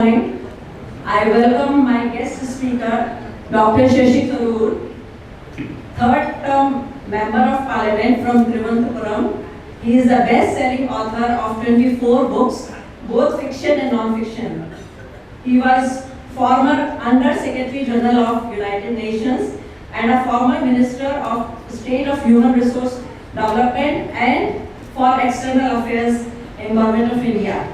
I welcome my guest speaker, Dr. Shashi Tharoor, third-term Member of Parliament from Thiruvananthapuram. He is the best-selling author of 24 books, both fiction and non-fiction. He was former Under-Secretary General of United Nations and a former Minister of State of Human Resource Development and for External Affairs in Government of India.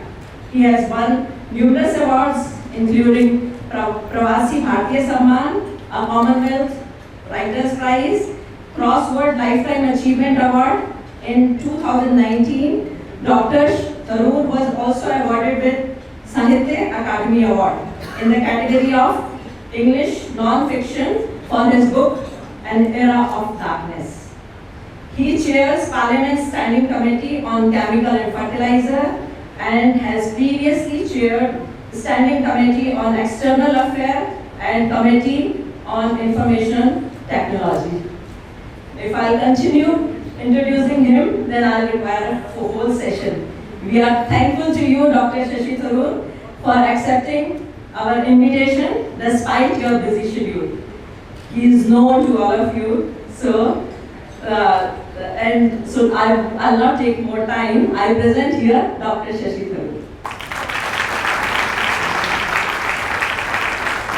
He has won numerous awards including Pravasi Bharatiya Samman, a Commonwealth Writers' Prize, Crossword Lifetime Achievement Award. In 2019, Dr. Tharoor was also awarded with Sahitya Akademi Award in the category of English non-fiction for his book An Era of Darkness. He chairs Parliament's Standing Committee on Chemical and Fertilizer and has previously chaired the Standing Committee on External Affairs and Committee on Information Technology. If I continue introducing him, then I'll require a whole session. We are thankful to you, Dr. Shashi Tharoor, for accepting our invitation despite your busy schedule. He is known to all of you, so I'll not take more time. I present here Dr. Shashi Tharoor.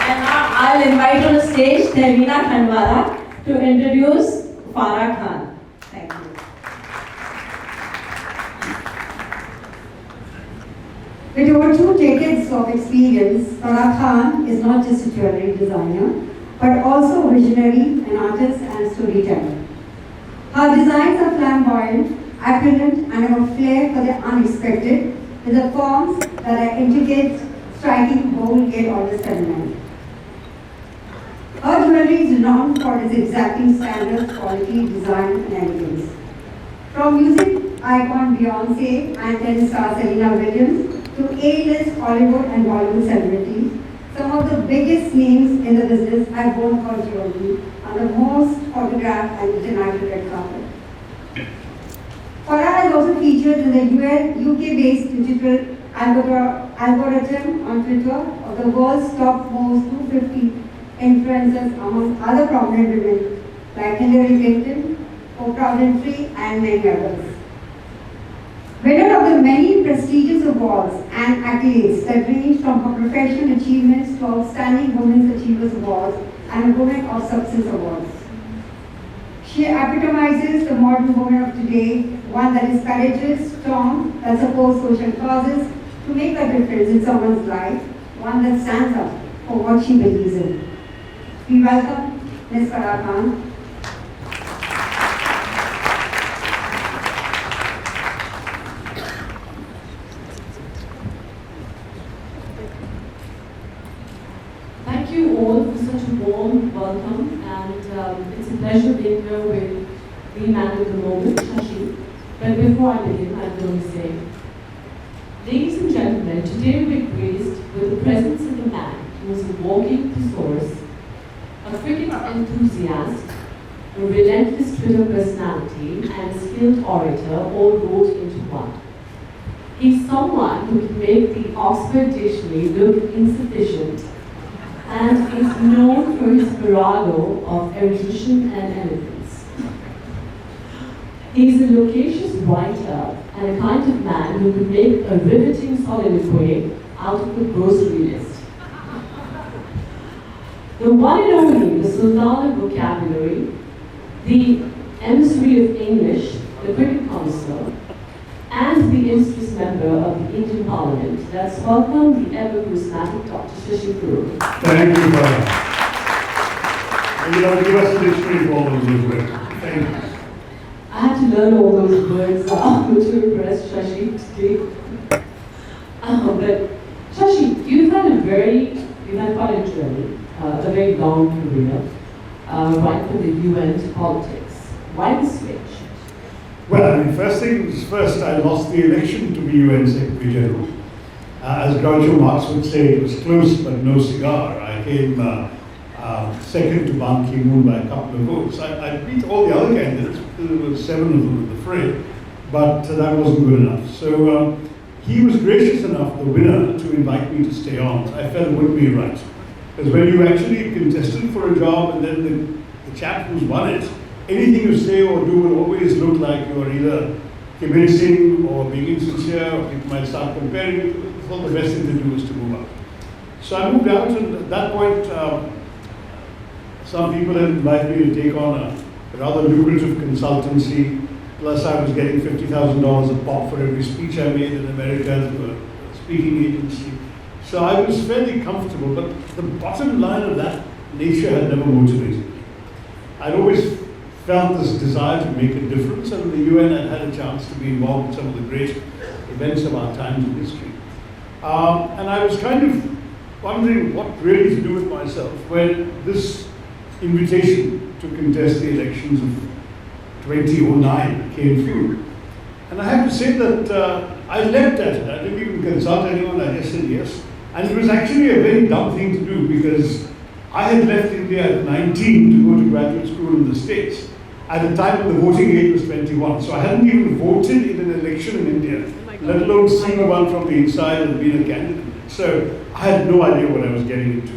And now I'll invite on the stage Termina Khandwala to introduce Farah Khan. Thank you. With over 2 decades of experience, Farah Khan is not just a jewelry designer, but also a visionary, an artist and a storyteller. Her designs are flamboyant, apparent, and have a flair for the unexpected, with the forms that are intricate, striking, bold, yet always feminine. Her jewelry is renowned for its exacting standards, quality, design, and elegance. From music icon Beyonce and tennis star Serena Williams to A-list Hollywood and Bollywood celebrities, some of the biggest names in the business have worn her jewelry on the most photographed and international red carpet. Farah is also featured in the UK-based digital algorithm on Twitter of the world's top most 250 influencers, among other prominent women like Hillary Clinton, Oprah Winfrey, and many others. Winner of the many prestigious awards and accolades that range from her professional achievements to Outstanding Women's Achievers Awards and Women of Substance Awards. She epitomizes the modern woman of today, one that is courageous, strong, that supports social causes to make a difference in someone's life, one that stands up for what she believes in. We welcome Ms. Farah Khan. Thank you all for such a warm welcome, and it's a pleasure being here with the man of the moment, Shashi. But before I begin, I'm going to say, ladies and gentlemen, today we're graced with the presence of a man who is a walking thesaurus, a cricket enthusiast, a relentless Twitter personality, and a skilled orator, all rolled into one. He's someone who can make the Oxford Dictionary look insufficient and is known for his farrago of erudition and eloquence. He is a loquacious writer and a kind of man who could make a riveting soliloquy out of a grocery list. The one and only, the Sultan of Vocabulary, the emissary of English, the cricket connoisseur, and the illustrious member of the Indian Parliament. Let's welcome the ever-charismatic Dr. Shashi Tharoor. Thank you, Farah. You give us a dictionary for all of those words. Thank you. I had to learn all those words to impress Shashi today. But Shashi, you've had quite a journey, a very long career, right from the UN to politics. Why the switch? Well, I mean, first things first, I lost the election to be UN Secretary General. As Groucho Marx would say, it was close but no cigar. I came second to Ban Ki-moon by a couple of votes. I beat all the other candidates, there were 7 of them in the fray, but that wasn't good enough. So he was gracious enough, the winner, to invite me to stay on. I felt it wouldn't be right. Because when you actually contested for a job and then the chap who's won it, anything you say or do will always look like you are either convincing or being insincere, or people might start comparing you. I thought the best thing to do was to move out. So I moved out, and at that point, some people had invited me to take on a rather lucrative consultancy. Plus, I was getting $50,000 a pop for every speech I made in America to a speaking agency. So I was fairly comfortable, but the bottom line of that nature had never motivated me. I'd always felt this desire to make a difference, and the UN had had a chance to be involved in some of the great events of our times in history. And I was kind of wondering what really to do with myself when this invitation to contest the elections of 2009 came through. And I have to say that I leapt at it. I didn't even consult anyone, I just said yes. And it was actually a very dumb thing to do, because I had left India at 19 to go to graduate school in the States. At the time when the voting age was 21. So I hadn't even voted in an election in India, let alone seen one from the inside and been a candidate. So I had no idea what I was getting into.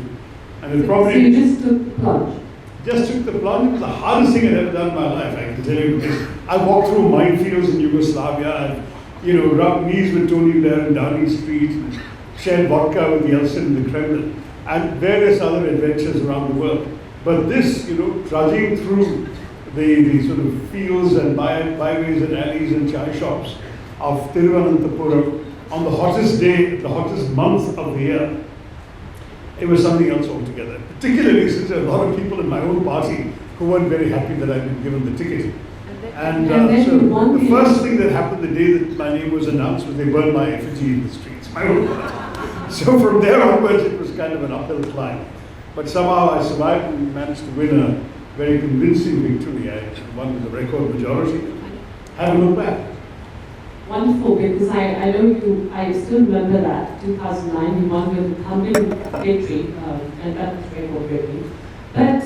And it probably... So you just took the plunge? Just took the plunge. It was the hardest thing I'd ever done in my life, I can tell you, because I walked through minefields in Yugoslavia, I've, rubbed knees with Tony Blair in Downing Street, and shared vodka with Yeltsin in the Kremlin, and various other adventures around the world. But this, trudging through the sort of fields and byways and alleys and chai shops of Thiruvananthapuram on the hottest day, the hottest month of the year, it was something else altogether. Particularly since there were a lot of people in my own party who weren't very happy that I'd been given the ticket. And so the first thing that happened the day that my name was announced was they burned my effigy in the streets, my own party. So from there onwards, it was kind of an uphill climb. But somehow I survived and managed to win a very convincing victory. I won with a record majority. Haven't looked back. Wonderful, because I know you, I still remember that, 2009, you won with a thumping victory, and that was record-breaking. But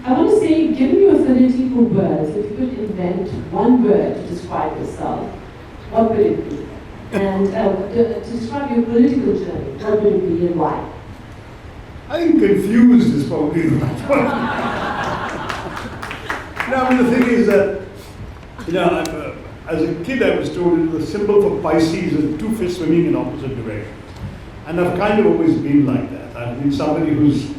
I want to say, given your affinity for words, if you could invent one word to describe yourself, what would it be? And to describe your political journey, what would it be and why? I think confused is probably the right one. The thing is that, as a kid I was told the symbol for Pisces is two fish swimming in opposite directions. And I've kind of always been like that. I've been somebody who's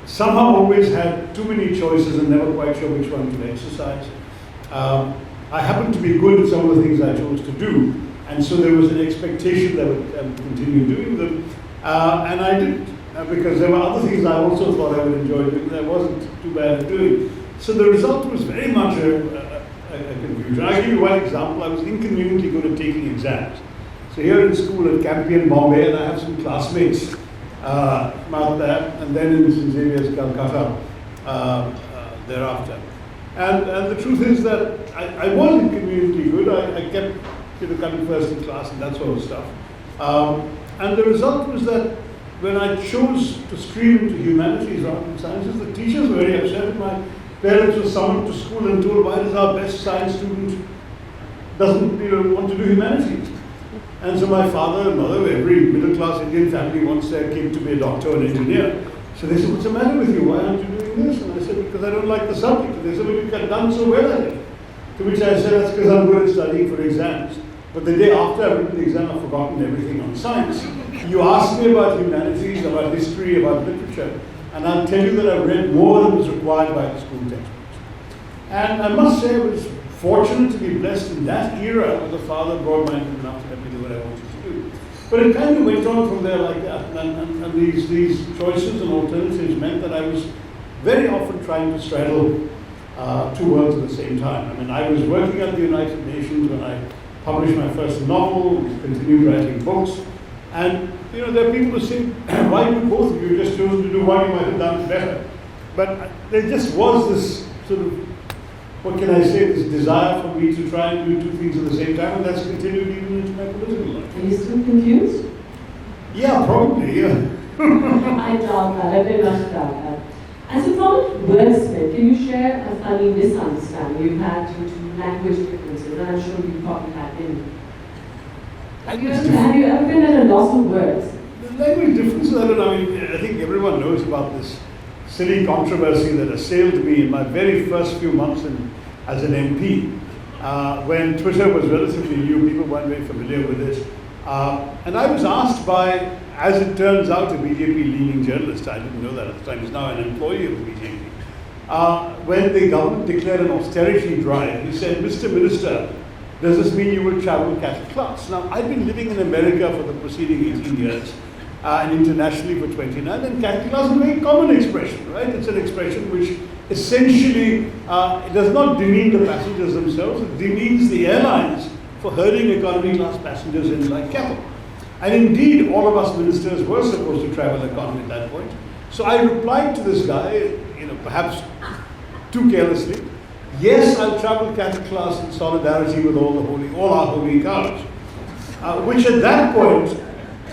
somehow always had too many choices and never quite sure which one to exercise. I happened to be good at some of the things I chose to do, and so there was an expectation that I would continue doing them. And I didn't, because there were other things I also thought I would enjoy doing that I wasn't too bad at doing. So the result was very much a confusion. I'll give you one example. I was inconveniently good at taking exams. So here in school at Campion, Bombay, and I have some classmates from out there, and then in St. Xavier's, Calcutta, thereafter. And the truth is that I was inconveniently good. I kept coming first in class and that sort of stuff. And the result was that when I chose to stream into humanities rather than sciences, the teachers were very upset. My parents were summoned to school and told, why does our best science student doesn't want to do humanities? And so my father and mother, every middle-class Indian family wants their kid to be a doctor or an engineer. So they said, what's the matter with you? Why aren't you doing this? And I said, because I don't like the subject. And they said, well, you've done so well at it. To which I said, that's because I'm good at studying for exams. But the day after I've written the exam, I've forgotten everything on science. You asked me about humanities, about history, about literature, and I'll tell you that I've read more than was required by the school textbooks. And I must say I was fortunate to be blessed in that era with a father broad-minded enough to let me do what I wanted to do. But it kind of went on from there like that, and these choices and alternatives meant that I was very often trying to straddle two worlds at the same time. I mean, I was working at the United Nations when I published my first novel, continued writing books, and there are people who say, why do both of you just chosen to do one, you might have done better. But there just was this sort of, what can I say, this desire for me to try and do two things at the same time, and that's continued even into my political life. Are you still confused? Yeah, probably, yeah. I doubt that, I very much doubt that. As a prominent wordsmith, can you share a funny misunderstanding you've had due to language differences? And I'm sure you've probably had many. Have you ever been at a loss of words? The language differences, I don't know. I think everyone knows about this silly controversy that assailed me in my very first few months as an MP. When Twitter was relatively new, people weren't very familiar with it. And I was asked by, as it turns out, a BJP-leaning journalist, I didn't know that at the time, he's now an employee of the BJP. When the government declared an austerity drive, he said, Mr. Minister, does this mean you will travel cattle class? Now, I've been living in America for the preceding 18 years and internationally for 29, and cattle class is a very common expression, right? It's an expression which essentially it does not demean the passengers themselves, it demeans the airlines for herding economy class passengers in like cattle. And indeed, all of us ministers were supposed to travel economy at that point. So I replied to this guy, perhaps too carelessly, yes, I'll travel cattle class in solidarity with all our holy cows. Which at that point,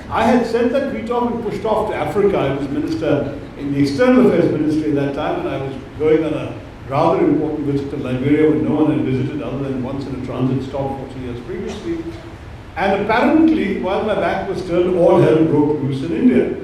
I had sent that tweet off and pushed off to Africa. I was minister in the External Affairs Ministry at that time, and I was going on a rather important visit to Liberia, where no one had visited other than once in a transit stop 40 years previously. And apparently, while my back was turned, all hell broke loose in India.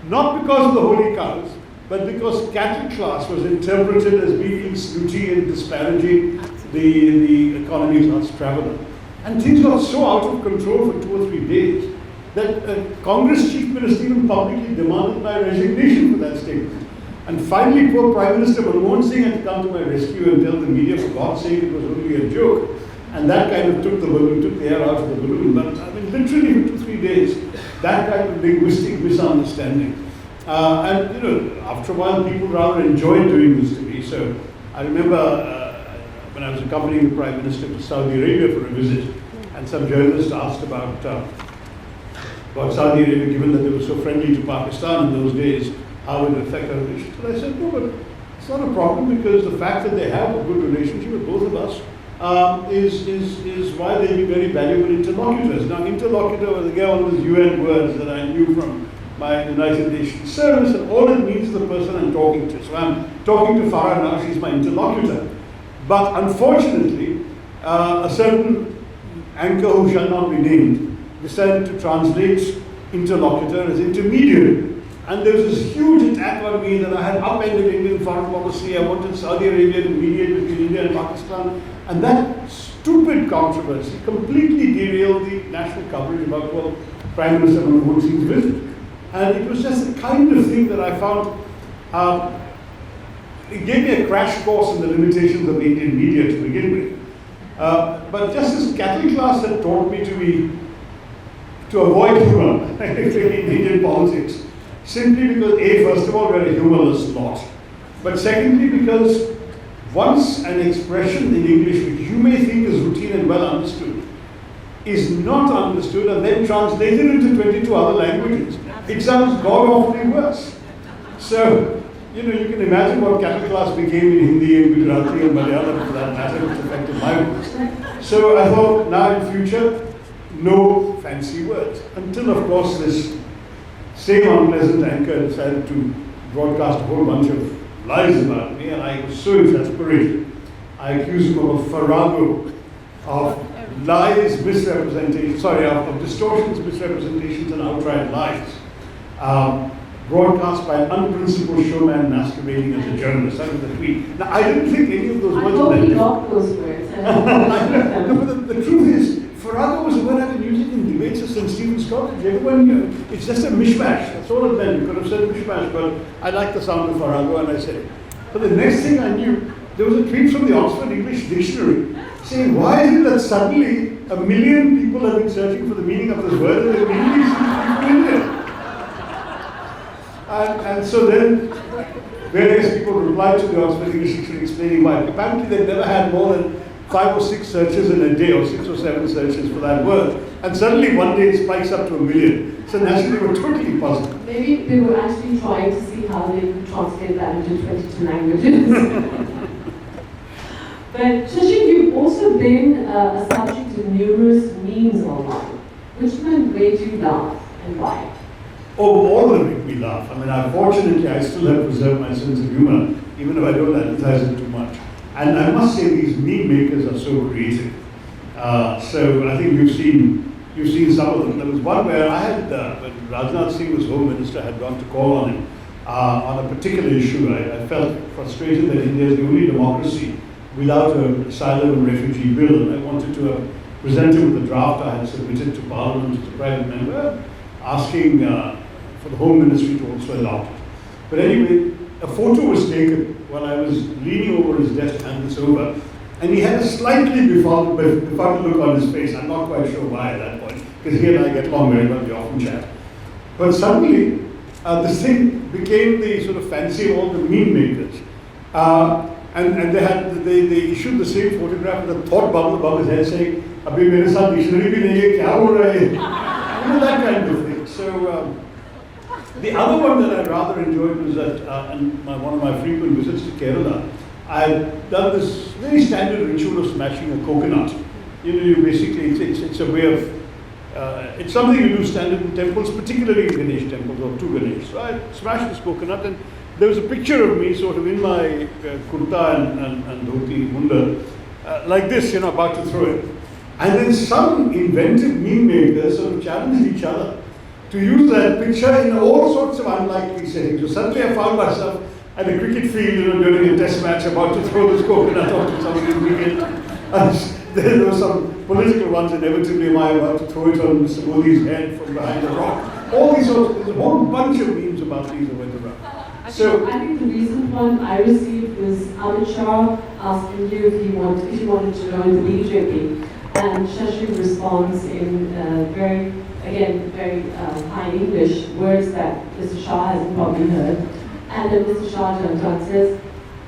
Not because of the holy cows, but because cattle class was interpreted as being snooty and disparaging the economy class traveller. And things got so out of control for 2 or 3 days that Congress Chief Minister even publicly demanded my resignation for that statement. And finally, poor Prime Minister Manmohan Singh had to come to my rescue and tell the media, for God's sake, it was only a joke. And that kind of took the air out of the balloon. But I mean, literally for 2 or 3 days, that kind of linguistic misunderstanding. And after a while, people rather enjoyed doing this to me. So I remember when I was accompanying the Prime Minister to Saudi Arabia for a visit, and some journalist asked about Saudi Arabia, given that they were so friendly to Pakistan in those days, how would it affect our relations? And I said, no, but it's not a problem, because the fact that they have a good relationship with both of us is why they'd be very valuable interlocutors. Now, interlocutor was again one of those UN words that I knew from my United Nations service, and all it means is the person I'm talking to. So I'm talking to Farah now, she's my interlocutor. But unfortunately, a certain anchor who shall not be named decided to translate interlocutor as intermediary. And there was this huge attack on me that I had upended Indian foreign policy. I wanted Saudi Arabia to mediate between India and Pakistan. And that stupid controversy completely derailed the national coverage about Prime Minister Manmohan Singh's visit. And it was just the kind of thing that I found, it gave me a crash course in the limitations of the Indian media to begin with. But just as cattle class had taught me to avoid humor in Indian politics, simply because first of all, we're a humorless lot. But secondly, because once an expression in English which you may think is routine and well understood is not understood and then translated into 22 other languages, it sounds god-awfully worse. So, you can imagine what cattle class became in Hindi and Gujarati and Malayalam for that matter, which affected my words. So I thought, now in future, no fancy words. Until, of course, this same unpleasant anchor decided to broadcast a whole bunch of lies about me, and I was so exasperated. I accused him of a farrago of lies, misrepresentations, of distortions, misrepresentations, and outright lies. Broadcast by an unprincipled showman masquerading as a journalist. That was the tweet. Now, I didn't think any of those words were I hope he got those words. No, but the truth is, farrago was a word I've been using in debates since Stephen's College. Everyone, it's just a mishmash. That's all it meant. You could have said mishmash, but I like the sound of farrago, and I said it. But the next thing I knew, there was a tweet from the Oxford English Dictionary saying, why is it that suddenly 1 million people have been searching for the meaning of this word and they're immediately seeing in India? And so then various people replied to the Oxford English Dictionary explaining why. Apparently they'd never had more than 5 or 6 searches in a day, or 6 or 7 searches for that word. And suddenly one day it spikes up to 1 million. So naturally they were totally puzzled. Maybe they were actually trying to see how they could translate that into 22 languages. But Shashi, you've also been a subject of numerous memes online. Which one made you laugh and why? Oh, all of them make me laugh. I mean, unfortunately, I still have preserved my sense of humor, even if I don't advertise it too much. And I must say, these meme makers are so creative. So I think you've seen you've seen some of them. There was one where I had, when Rajnath Singh was Home Minister, had gone to call on him on a particular issue. I felt frustrated that India is the only democracy without an asylum and refugee bill, and I wanted to present him with a draft I had submitted to Parliament as a private member, asking for the Home Ministry to also adopt it. But anyway, a photo was taken while I was leaning over his desk to hand this over, and he had a slightly befuddled look on his face. I'm not quite sure why at that point, because he and I get along very well, we often chat. But suddenly, this thing became the sort of fancy of all the meme makers. And they issued the same photograph with a thought bubble above his head saying, "Abhi mere saath dictionary bhi nahi hai, kya ho raha hai?" You know, that kind of thing. So the other one that I rather enjoyed was that one of my frequent visits to Kerala, I had done this very standard ritual of smashing a coconut. You know, you basically, it's a way of, it's something you do standard in temples, particularly in Ganesh temples or to Ganesh. So I smashed this coconut, and there was a picture of me sort of in my kurta and dhoti munda, like this, you know, about to throw it. And then some inventive meme makers sort of challenged each other to use that picture in all sorts of unlikely settings. So suddenly I found myself at a cricket field, you know, during a test match, about to throw this coconut onto somebody's wicket. And there were some political ones, inevitably, am I about to throw it on Mr. Modi's head from behind a rock? All these sorts, there's a whole bunch of memes about these that went around. So I think the recent one I received was Amit Shah asking you if you wanted to join the BJP, and Shashi responds in very high English words that Mr. Shah hasn't probably heard, and then Mr. Shah turns around and says,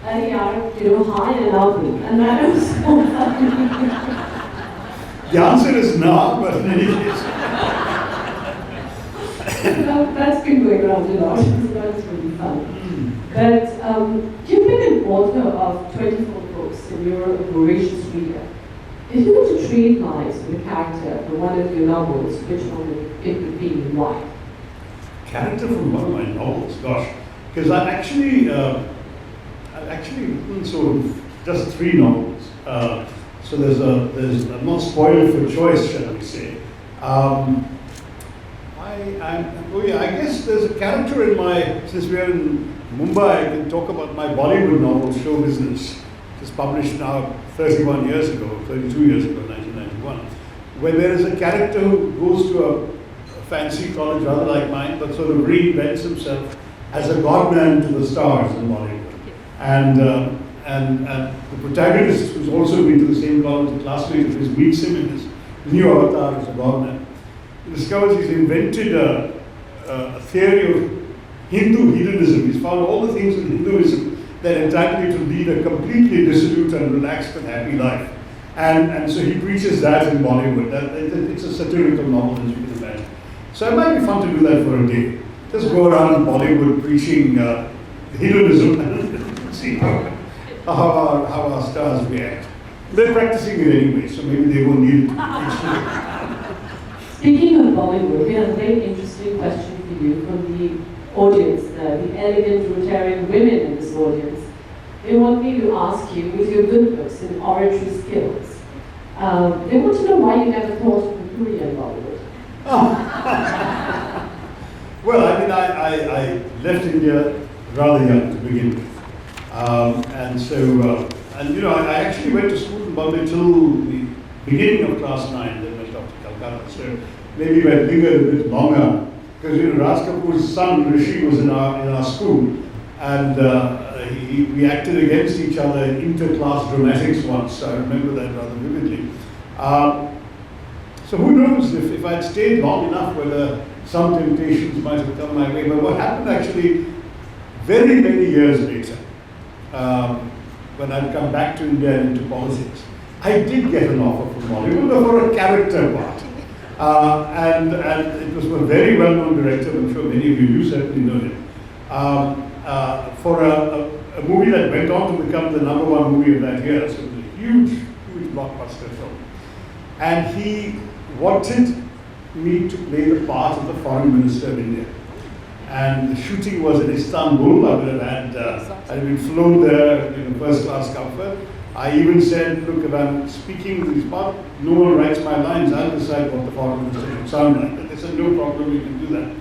"Arey yaar, you know, hi and love me," and that was so funny. the answer is no, but in any case. That's been going around a lot, so that's really fun. But you've been an author of 24 books and you're a voracious reader. If you were to trade lives with a character from one of your novels, which one it would be and why? Character from one of my novels, gosh. Because I've actually written sort of just 3 novels. So I'm not spoiled for choice, shall we say. I guess there's a character in since we are in Mumbai, I can talk about my Bollywood novel, Show Business, which is published now 32 years ago, 1991, where there is a character who goes to a fancy college, rather like mine, but sort of reinvents himself as a godman to the stars in Bollywood. And the protagonist, who's also been to the same college, a classmate of his, meets him in his new avatar as a godman. He discovers he's invented a theory of Hindu hedonism. He's found all the things in Hinduism that entitle you to lead a completely dissolute and relaxed and happy life. And so he preaches that in Bollywood. It's a satirical novel, as you can imagine. So it might be fun to do that for a day. Just go around Bollywood preaching hedonism and see how our stars react. They're practicing it anyway, so maybe they won't need it. Speaking of Bollywood, we have a very interesting question for you from the audience, the elegant Rotarian women in this audience. They want me to ask you, with your good looks and oratory skills, they want to know why you never thought of a career in Bollywood. Well, I mean, I left India rather young to begin with. And so, I actually went to school in Bombay till the beginning of class 9, then went off to Calcutta. So maybe I lingered a bit longer, because Raj Kapoor's son Rishi was in our school, and we acted against each other in inter-class dramatics once. So I remember that rather vividly. So who knows if I'd stayed long enough, whether some temptations might have come my way. But what happened actually, very many years later, when I'd come back to India and into politics, I did get an offer from Bollywood for a character part. And it was a very well-known director, I'm sure many of you certainly know him, for a movie that went on to become the #1 movie of that year. So it was a huge blockbuster film. And he wanted me to play the part of the Foreign Minister of India. And the shooting was in Istanbul. I'd been flown there in first-class comfort. I even said, look, if I'm speaking to this part, no one writes my lines, I'll decide what the foreign minister should sound like. And they said, no problem, you can do that.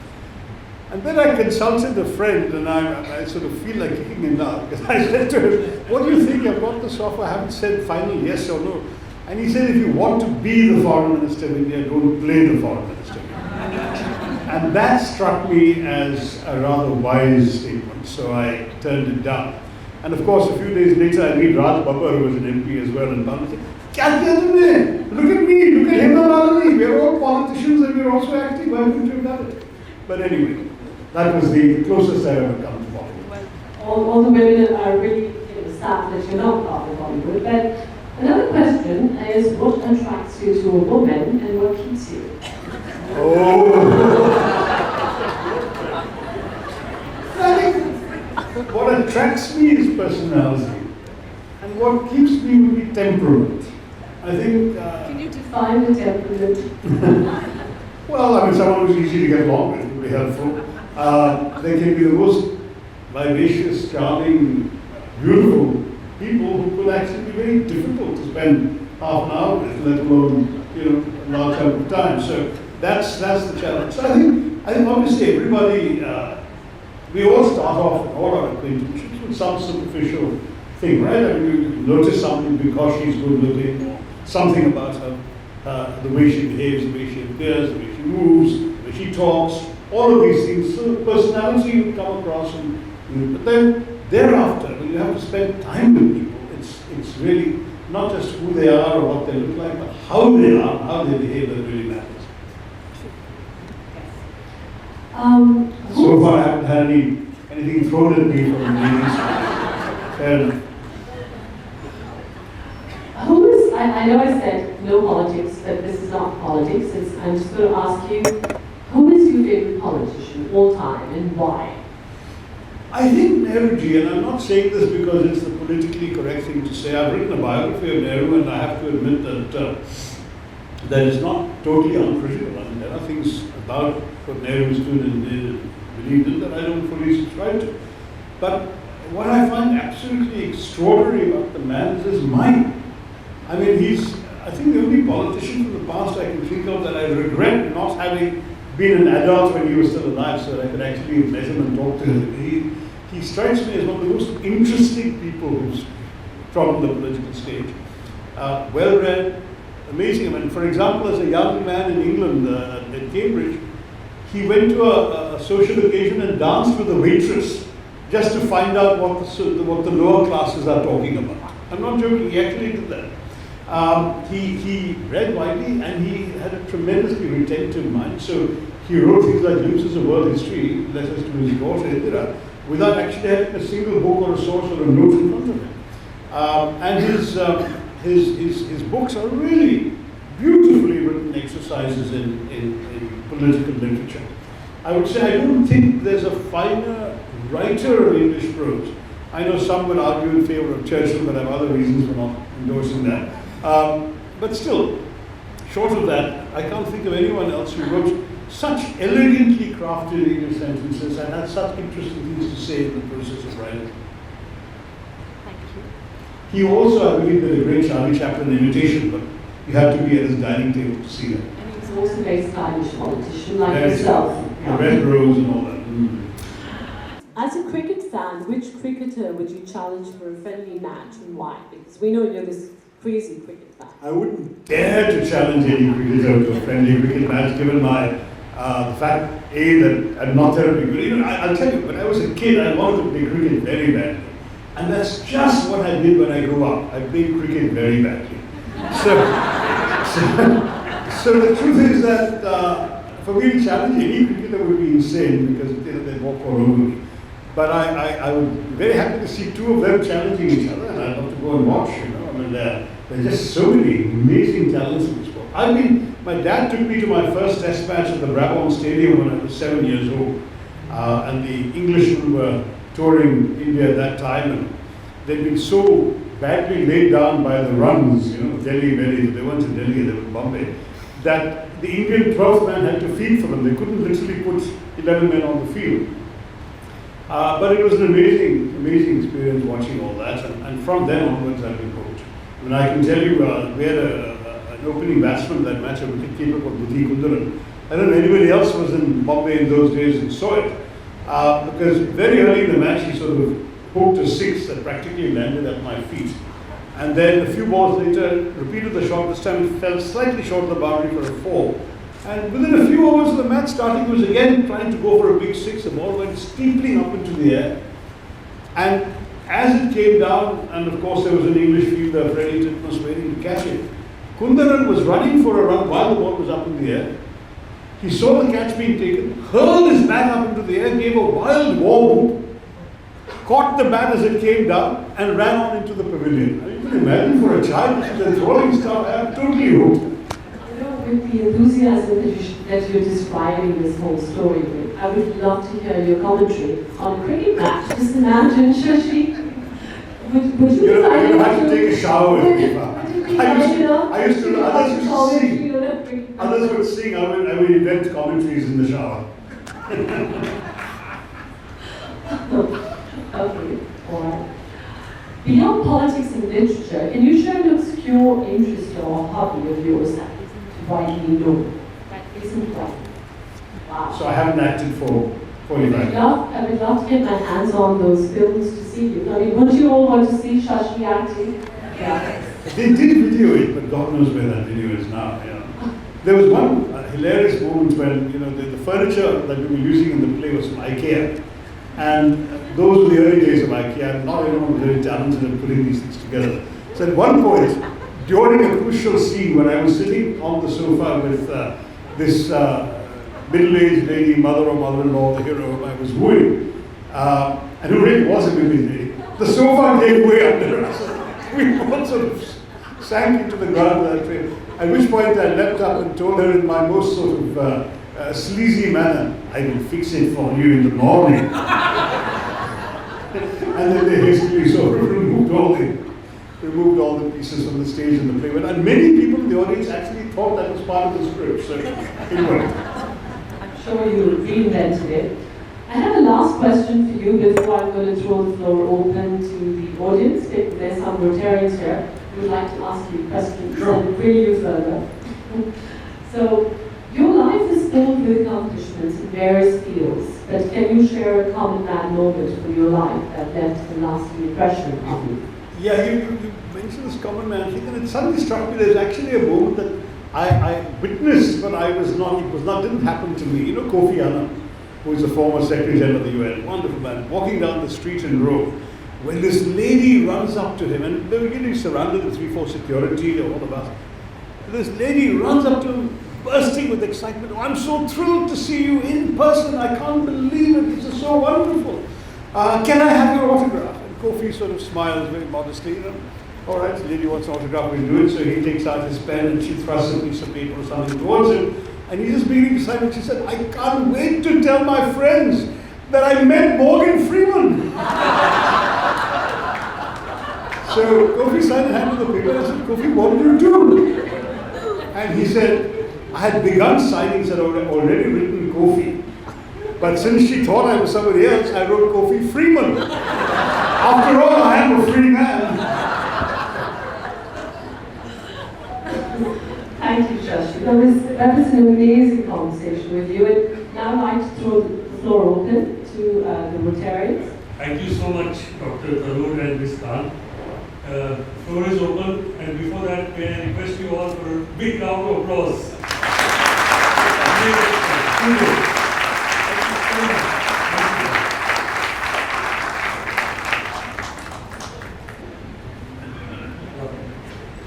And then I consulted a friend, and I sort of feel like kicking him now, because I said to him, what do you think? I've got this offer, I haven't said final yes or no. And he said, if you want to be the foreign minister of India, don't play the foreign minister. And that struck me as a rather wise statement, so I turned it down. And of course, a few days later, I meet Raj Babbar, who was an MP as well, and Parliament said, "Kya kiya tumne? Look at me, look at Hema Malini, we're all politicians and we're also acting, why couldn't you have done it?" But anyway, that was the closest I ever come to Bollywood. All the women are really sad that you're not part of Bollywood. But another question is, what attracts you to a woman and what keeps you? Oh! I think what attracts me is personality, and what keeps me would be temperament. I think. Can you define the temperament? Well, I mean, someone who's easy to get along with would be helpful. They can be the most vivacious, charming, beautiful people who could actually be very difficult to spend half an hour with, let alone, a large chunk of time. So that's the challenge. So I think obviously everybody, we all start off in all our acquaintanceships with some superficial thing, right? I mean, you notice something because she's good looking, or something about her, the way she behaves, the way she appears, the way she moves, the way she talks, all of these things. So personality you come across, but then thereafter, when you have to spend time with people, it's really not just who they are or what they look like, but how they are, how they behave that really matters. So far I haven't had anything thrown at me from the ladies. Fair enough. I know I said no politics, but this is not politics. I'm just going to ask you, who is your favorite politician all time and why? I think Nehruji, and I'm not saying this because it's the politically correct thing to say. I've written a biography of Nehru, and I have to admit that is not totally uncritical. I mean, there are things about what Nehru stood and did and believed in that I don't fully subscribe to. But what I find absolutely extraordinary about the man is his mind. I mean, I think the only politician from the past I can think of that I regret not having been an adult when he was still alive, so that I could actually have met him and talk to him. He strikes me as one of the most interesting people who's from the political stage. Well-read, amazing. I mean, for example, as a young man in England at Cambridge, he went to a social occasion and danced with a waitress just to find out what the lower classes are talking about. I'm not joking, he actually did that. He read widely and he had a tremendously retentive mind. So he wrote things like Glimpses of World History, letters to his daughter Indira, without actually having a single book or a source or a note in front of him. And his books are really beautifully written exercises in political literature. I would say I don't think there's a finer writer of English prose. I know some would argue in favor of Churchill, but I have other reasons for not endorsing that. But still, short of that, I can't think of anyone else who wrote such elegantly crafted English sentences and had such interesting things to say in the process of writing. Thank you. He also, I believe, did a great Charlie Chaplin imitation, but you had to be at his dining table to see that. And he was also a very stylish politician, like yourself. The red rose and all that. As a cricket fan, which cricketer would you challenge for a friendly match and why? Because we know you're this crazy cricket fan. I wouldn't dare to challenge any cricketer to a friendly cricket match, given my the fact, that I'm not terribly good. I'll tell you, when I was a kid, I wanted to play cricket very badly. And that's just what I did when I grew up. I played cricket very badly. So the truth is that for me to challenge any cricketer would be insane because they'd walk all over me. But I would be very happy to see two of them challenging each other, and I'd love to go and watch. I mean, there are just so many amazing talents in the sport. My dad took me to my first test match at the Brabant Stadium when I was 7 years old, and the Englishmen were touring India at that time, and they'd been so badly laid down by the runs, Delhi, they weren't in Delhi, they were in Bombay, that the Indian 12th man had to field for them. They couldn't literally put 11 men on the field. But it was an amazing experience watching all that, and from then onwards I've been hooked. I mean, I can tell you, we had an opening batsman that match, a wicket-keeper called Budhi Kundaran. I don't know anybody else was in Bombay in those days and saw it. Because very early in the match, he sort of hooked a six that practically landed at my feet. And then a few balls later, repeated the shot. This time it fell slightly short of the boundary for a four. And within a few hours of the match starting, he was again trying to go for a big six. The ball went steepling up into the air. And as it came down, and of course there was an English fielder, Freddie Titmus, waiting to catch it. Kundaran was running for a run while the ball was up in the air. He saw the catch being taken, hurled his bat up into the air, gave a wild war whoop, caught the bat as it came down, and ran on into the pavilion. You can imagine for a child, the throwing stuff, I am totally hooked. You know, with the enthusiasm that you're describing this whole story with, I would love to hear your commentary on a cricket match. Just imagine, Shashi, would you You have to take a shower with me. I used to, others would sing, I would invent commentaries in the shower. Okay, alright. Beyond politics and literature, can you share an obscure interest or hobby of yours that isn't widely known? That isn't widely. Wow. So I haven't acted for 45 years. I would love to get my hands on those films to see you. I mean, wouldn't you all want to see Shashi acting? Yeah. They did video it, but God knows where that video is now. You know. There was one hilarious moment when the furniture that we were using in the play was from IKEA. And those were the early days of IKEA. Not everyone was very talented in putting these things together. So at one point, during a crucial scene when I was sitting on the sofa with this middle-aged lady, mother or mother-in-law, the hero whom I was wooing, and who really was a middle-aged lady, the sofa gave way under us. We both sort of sank into the ground that way. At which point I leapt up and told her in my most sort of sleazy manner, I will fix it for you in the morning. And then they hastily sort of removed all the pieces from the stage in the play. And many people in the audience actually thought that was part of the script. So it worked. I'm sure you reinvented it. I have a last question for you before I'm going to throw the floor open to the audience. If there's some Rotarians here who would like to ask you questions and bring you further. So, your life is filled with accomplishments in various fields, but can you share a common bad moment from your life that left a lasting impression on you? Yeah, you mentioned this common man thing, and it suddenly struck me there's actually a moment that I witnessed, but didn't happen to me. You know Kofi Annan, who is the former Secretary General of the UN, wonderful man, walking down the street in Rome, when this lady runs up to him, and they were getting surrounded with 3-4 security or all of us. This lady runs up to him, bursting with excitement. Oh, I'm so thrilled to see you in person. I can't believe it. This is so wonderful. Can I have your autograph? And Kofi sort of smiles very modestly. All right, the lady wants an autograph, we'll do it. So he takes out his pen and she thrusts a piece of paper or something towards him. And he's just beginning to sign it. She said, I can't wait to tell my friends that I met Morgan Freeman. So Kofi signed a hand to the paper and I said, Kofi, what did you do? And he said, I had begun signing, said already written Kofi. But since she thought I was somebody else, I wrote Kofi Freeman. After all, I am a free man. Thank you, Shashi. That was an amazing conversation with you. And now I'd like to throw the floor open to the Rotarians. Thank you so much, Dr. Tharoor and Ms. Khan. Floor is open, and before that, may I request you all for a big round of applause.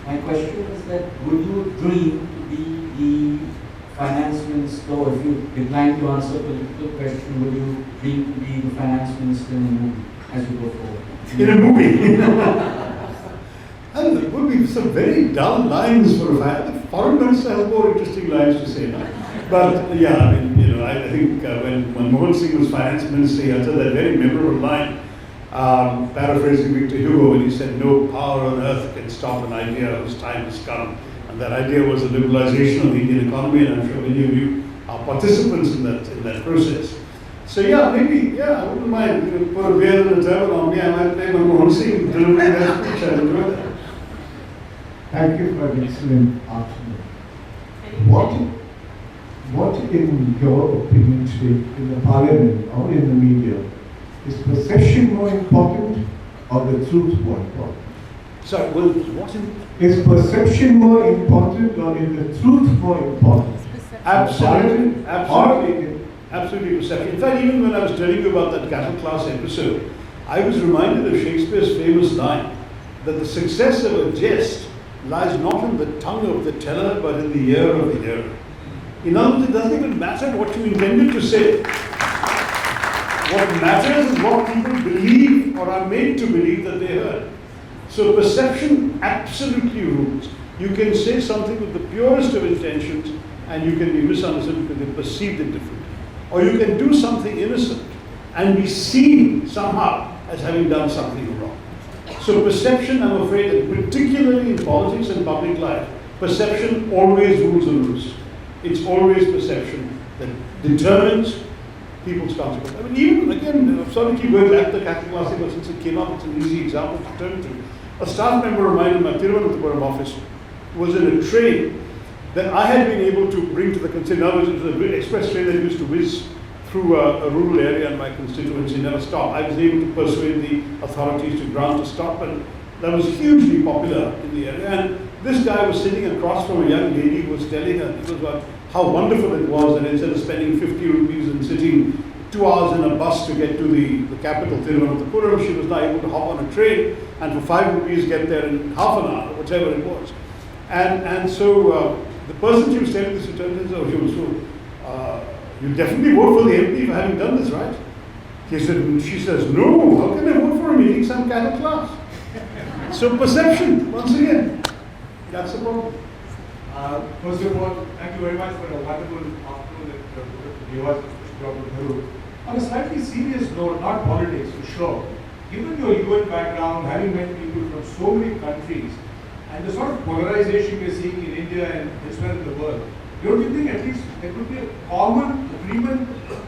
My question is that would you dream to be the finance minister, or if you decline to answer a political question, would you dream to be the finance minister in a movie as you go forward? In a movie? And there would be some very dull lines for a finance. The foreign minister has more interesting lines to say now. But yeah, I mean, I think when Manmohan Singh was finance minister, he uttered that very memorable line, paraphrasing Victor Hugo, when he said, no power on earth can stop an idea whose time has come. And that idea was the liberalization of the Indian economy, and I'm sure many of you are participants in that process. So yeah, maybe, I wouldn't mind, put a beard and a turban on me, I might play Manmohan Singh delivering that speech, I enjoy that. Thank you for an excellent afternoon. What, in your opinion today, in the parliament or in the media, is perception more important or the truth more important? Sorry, well, what in? Is perception more important or is the truth more important? Absolutely, absolutely. Or Absolutely perception. In fact, even when I was telling you about that cattle class episode, I was reminded of Shakespeare's famous line that the success of a jest lies not in the tongue of the teller, but in the ear of the hearer. In other words, it doesn't even matter what you intended to say. What matters is what people believe or are made to believe that they heard. So perception absolutely rules. You can say something with the purest of intentions and you can be misunderstood because they perceived it differently. Or you can do something innocent and be seen somehow as having done something wrong. So perception, I'm afraid, that particularly in politics and public life, perception always rules the roost. It's always perception that determines people's consequences. I mean, even, again, I'm sorry to keep going back to the cattle class, but since it came up, it's an easy example to turn to. A staff member of mine in my Tiruvananthapuram office was in a train that I had been able to bring to the constituency. Now it was an express train that used to whiz through a rural area in my constituency, never stopped. I was able to persuade the authorities to grant a stop, and that was hugely popular in the area. And this guy was sitting across from a young lady who was telling her about how wonderful it was that instead of spending 50 rupees and sitting 2 hours in a bus to get to the capital, Tiruvananthapuram, she was now able to hop on a train and for 5 rupees get there in half an hour, whatever it was. And so the person she was telling this to said, oh, you definitely vote for the MP for having done this, right? She says, no, how can I vote for him? He's some cattle class. So perception, once again, that's the problem. First of all, thank you very much for a wonderful afternoon that you was Dr. Tharoor. On a slightly serious note, not politics, for sure, given your UN background, having met people from so many countries, and the sort of polarization we're seeing in India and elsewhere in the world, don't you think at least there could be a common agreement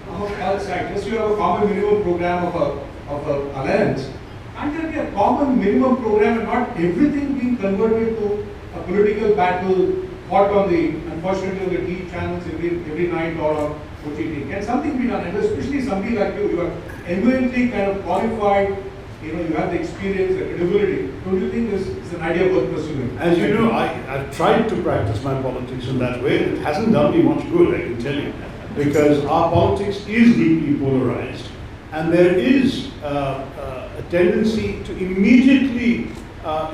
among all sides? Just you have a common minimum program of a alliance, and there be a common minimum program and not everything being converted to a political battle fought on the, unfortunately, on the TV channels every night or on OTT. Can something be done? And especially somebody like you are eminently kind of qualified, you have the experience, the credibility. Don't you think this is an idea worth pursuing? As you know, I've tried to practice my politics in that way. It hasn't done me much good, I can tell you, because our politics is deeply polarized, and there is a tendency to immediately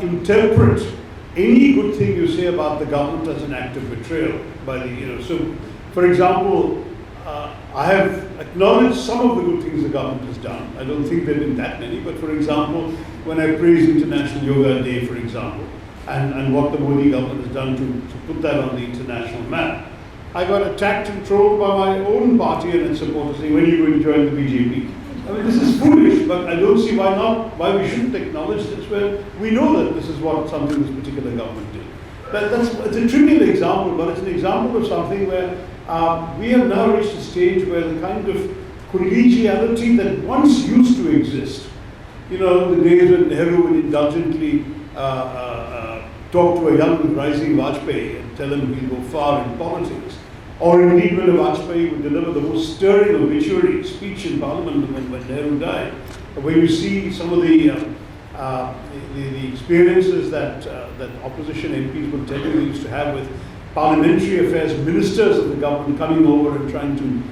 interpret any good thing you say about the government as an act of betrayal by the, So, for example, I have acknowledged some of the good things the government has done. I don't think there have been that many, but for example, when I praised International Yoga Day, for example, and what the Modi government has done to put that on the international map, I got attacked and trolled by my own party and its supporters saying, when are you going to join the BJP? I mean, this is foolish, but I don't see why we shouldn't acknowledge this when we know that this is what something this particular government did. It's a trivial example, but it's an example of something where we have now reached a stage where the kind of collegiality that once used to exist, the days when Nehru would indulgently talk to a young rising Vajpayee and tell him he'll go far in politics, or indeed when a Vajpayee would deliver the most stirring obituary speech in Parliament when Nehru died, where you see some of the experiences that opposition MPs would tell you they used to have with parliamentary affairs ministers of the government coming over and trying to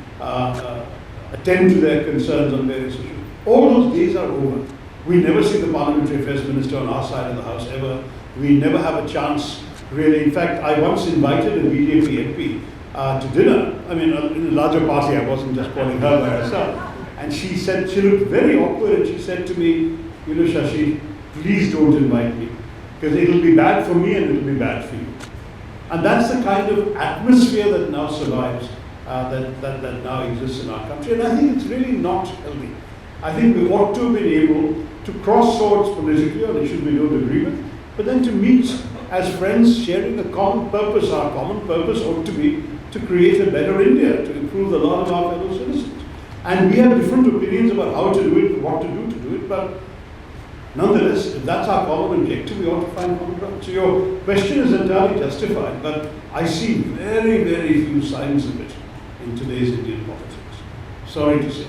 attend to their concerns on various issues. All those days are over. We never see the parliamentary affairs minister on our side of the house ever. We never have a chance, really. In fact, I once invited a BJP MP to dinner. I mean, in a larger party, I wasn't just calling her by herself. And she looked very awkward and she said to me, Shashi, please don't invite me, because it'll be bad for me and it'll be bad for you. And that's the kind of atmosphere that now survives, that now exists in our country. And I think it's really not healthy. I think we ought to have been able to cross swords politically on issues we don't agree with, but then to meet as friends sharing a common purpose. Our common purpose ought to be to create a better India, to improve the lot of our fellow citizens. And we have different opinions about how to do it, what to do it, but Nonetheless, if that's our common objective, we ought to find common ground. So your question is entirely justified, but I see very, very few signs of it in today's Indian politics. Sorry to say.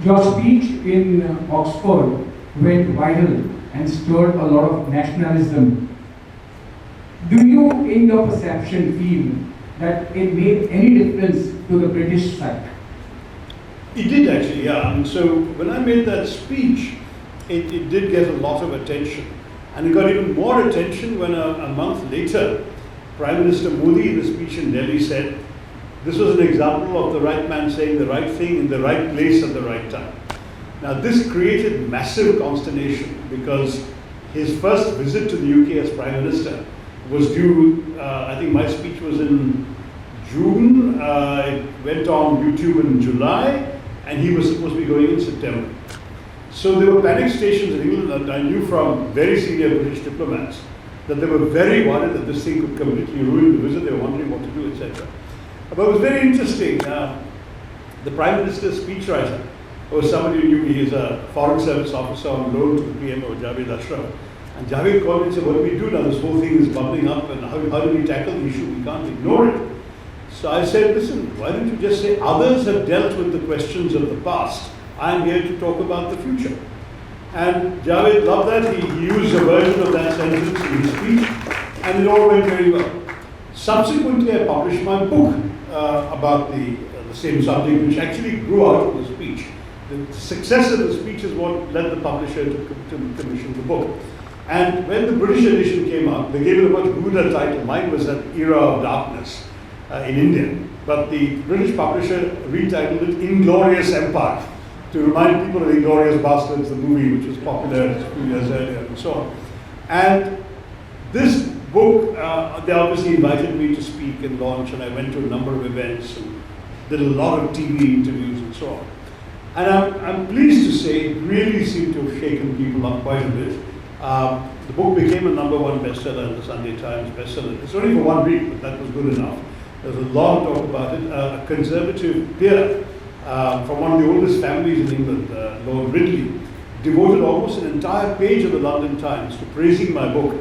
Your speech in Oxford went viral and stirred a lot of nationalism. Do you, in your perception, feel that it made any difference to the British side? It did actually, yeah. And so when I made that speech, it did get a lot of attention. And it got even more attention when a month later, Prime Minister Modi in a speech in Delhi said, this was an example of the right man saying the right thing in the right place at the right time. Now this created massive consternation because his first visit to the UK as Prime Minister was due, I think my speech was in June, it went on YouTube in July, and he was supposed to be going in September. So there were panic stations in England, and I knew from very senior British diplomats that they were very worried that this thing could completely ruin the visit. They were wondering what to do, etc. But it was very interesting. The Prime Minister's speechwriter was somebody who knew me. He's a Foreign Service officer on loan to the PMO, Javed Ashraf. And Javed called me and said, what do we do now? This whole thing is bubbling up, and how do we tackle the issue? We can't ignore it. So I said, listen, why don't you just say others have dealt with the questions of the past. I'm here to talk about the future. And Javed loved that. He used a version of that sentence in his speech, and it all went very well. Subsequently, I published my book about the same subject, which actually grew out of the speech. The success of the speech is what led the publisher to commission the book. And when the British edition came out, they gave it a much ruder title. Mine was an era of darkness in India. But the British publisher retitled it Inglorious Empire, to remind people of Inglorious Bastards, the movie which was popular a few years earlier and so on. And this book, they obviously invited me to speak and launch, and I went to a number of events and did a lot of TV interviews and so on. And I'm pleased to say it really seemed to have shaken people up quite a bit. The book became a #1 bestseller in the Sunday Times bestseller. It's only for 1 week, but that was good enough. There's a lot of talk about it. A conservative peer from one of the oldest families in England, Lord Ridley, devoted almost an entire page of the London Times to praising my book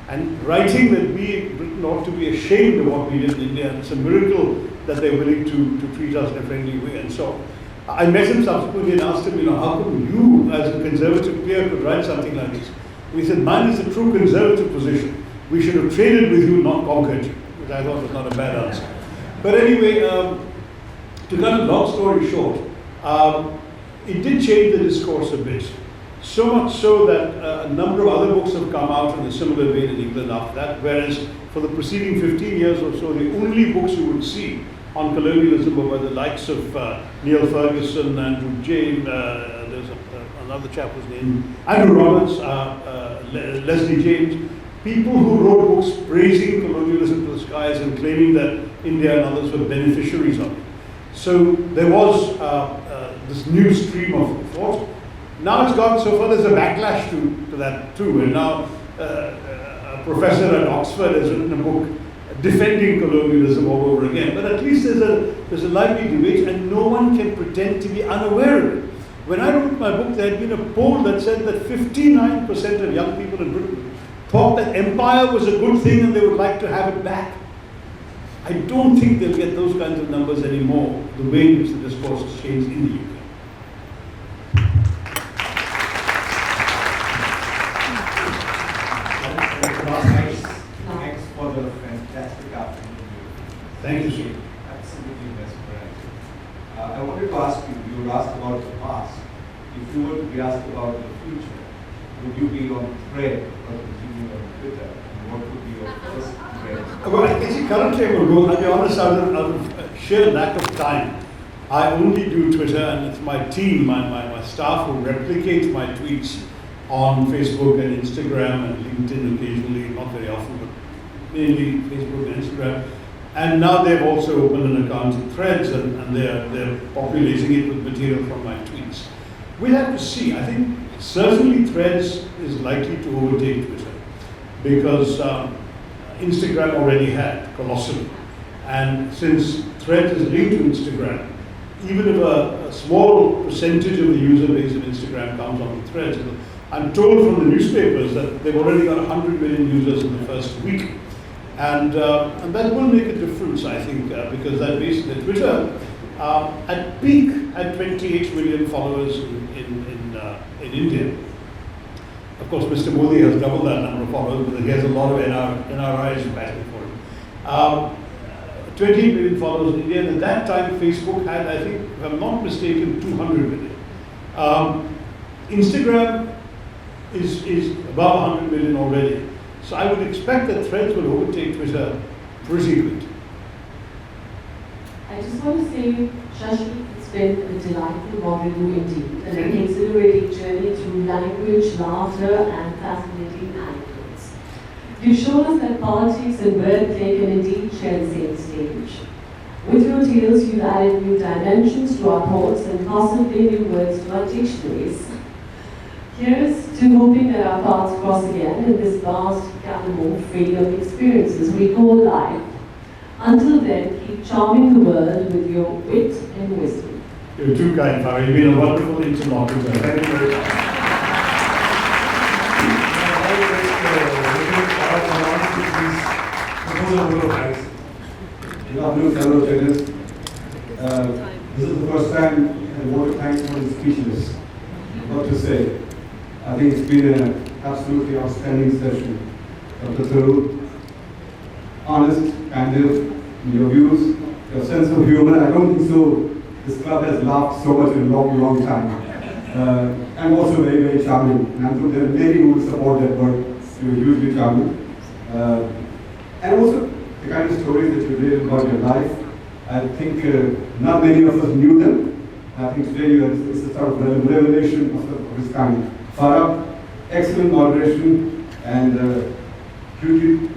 and writing that we in Britain ought to be ashamed of what we did in India, and it's a miracle that they're willing to treat us in a friendly way and so on. I met him subsequently and asked him, how come you, as a conservative peer, could write something like this? And he said, mine is a true conservative position. We should have traded with you, not conquered you, which I thought was not a bad answer. But anyway, to cut a long story short, it did change the discourse a bit. So much so that a number of other books have come out in a similar vein in England after that, whereas for the preceding 15 years or so, the only books you would see on colonialism were by the likes of Neil Ferguson, Andrew James, there's another chap whose name, Andrew Roberts, Leslie James, people who wrote books praising colonialism to the skies and claiming that India and others were beneficiaries of it. So there was this new stream of thought. Now it's gone so far, there's a backlash to that too. And now a professor at Oxford has written a book defending colonialism all over again. But at least there's a lively debate, and no one can pretend to be unaware of it. When I wrote my book, there had been a poll that said that 59% of young people in Britain thought that empire was a good thing and they would like to have it back. I don't think they'll get those kinds of numbers anymore, the way in which the discourse has changed in the UK. Thanks for the fantastic afternoon. Thank you, sir. Absolutely mesmerizing. I wanted to ask you, you were asked about the past. If you were to be asked about the future, would you be on Thread or continue on Twitter? And what would be your first thread? Well, I guess currently I will go. I'll be honest, out of sheer lack of time, I only do Twitter, and it's my team, my staff who replicate my tweets on Facebook and Instagram and LinkedIn occasionally, not very often, but mainly Facebook and Instagram. And now they've also opened an account in Threads, and they're populating it with material from my tweets. We'll have to see. I think certainly Threads is likely to overtake Twitter because Instagram already had colossally. And since Threads is linked to Instagram, even if a small percentage of the user base of Instagram comes on Threads, I'm told from the newspapers that they've already got 100 million users in the first week. And that will make a difference, I think, because that basically Twitter at peak had 28 million followers in India. Of course, Mr. Modi has doubled that number of followers, but he has a lot of NRIs batting for him. 28 million followers in India, and at that time Facebook had, I think, if I'm not mistaken, 200 million. Instagram is above 100 million already. So I would expect that Threads will overtake Twitter pretty good. I just want to say, Shashi, it's been a delightful rendezvous indeed, and an exhilarating journey through language, laughter, and fascinating anecdotes. You've shown us that politics and wordplay can indeed share the same stage. With your tales, you've added new dimensions to our thoughts and possibly new words to our dictionaries. Here's to hoping that our paths cross again in this vast catamount free of experiences we call life. Until then, keep charming the world with your wit and wisdom. You're too kind, Farah. You've been a wonderful interlocutor. Thank you very much. Good afternoon, fellow traders. This is the first time I want to thank all the speeches. What to say? I think it's been an absolutely outstanding session. Dr. Tharoor, honest, candid, your views, your sense of humor. I don't think so. This club has laughed so much in a long, long time. And also very, very charming. And I'm sure there are many who will support that word. You're hugely charming. And also the kind of stories that you did about your life. I think not many of us knew them. I think today it's a sort of revelation of this kind. Farah, excellent moderation and hugely